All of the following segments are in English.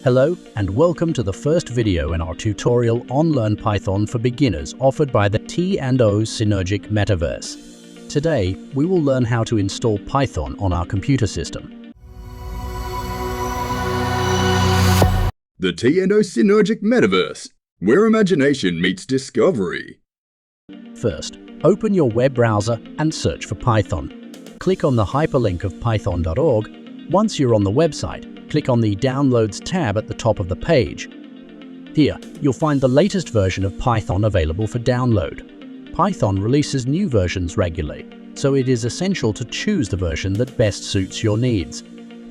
Hello and welcome to the first video in our tutorial on Learn Python for Beginners offered by the T&O Synergic Metaverse. Today, we will learn how to install Python on our computer system. The T&O Synergic Metaverse, where imagination meets discovery. First, open your web browser and search for Python. Click on the hyperlink of python.org. Once you're on the website, click on the Downloads tab at the top of the page. Here, you'll find the latest version of Python available for download. Python releases new versions regularly, so it is essential to choose the version that best suits your needs.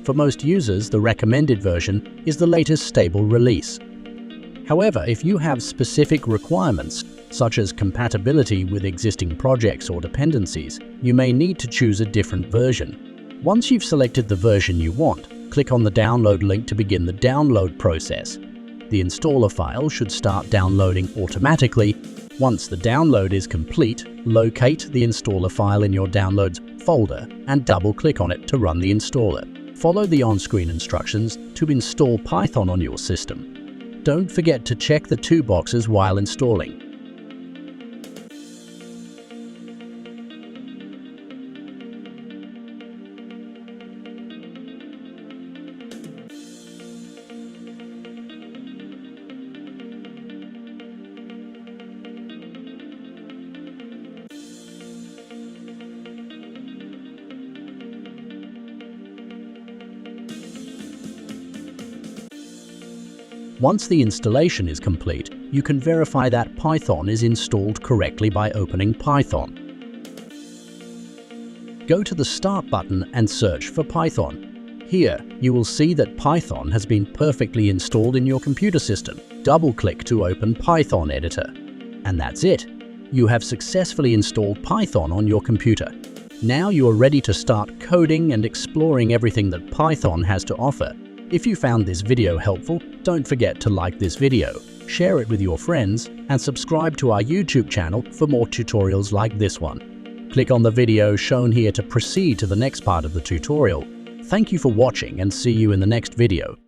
For most users, the recommended version is the latest stable release. However, if you have specific requirements, such as compatibility with existing projects or dependencies, you may need to choose a different version. Once you've selected the version you want, click on the download link to begin the download process. The installer file should start downloading automatically. Once the download is complete, locate the installer file in your Downloads folder and double-click on it to run the installer. Follow the on-screen instructions to install Python on your system. Don't forget to check the two boxes while installing. Once the installation is complete, you can verify that Python is installed correctly by opening Python. Go to the Start button and search for Python. Here, you will see that Python has been perfectly installed in your computer system. Double-click to open Python Editor. And that's it. You have successfully installed Python on your computer. Now you are ready to start coding and exploring everything that Python has to offer. If you found this video helpful, don't forget to like this video, share it with your friends, and subscribe to our YouTube channel for more tutorials like this one. Click on the video shown here to proceed to the next part of the tutorial. Thank you for watching and see you in the next video.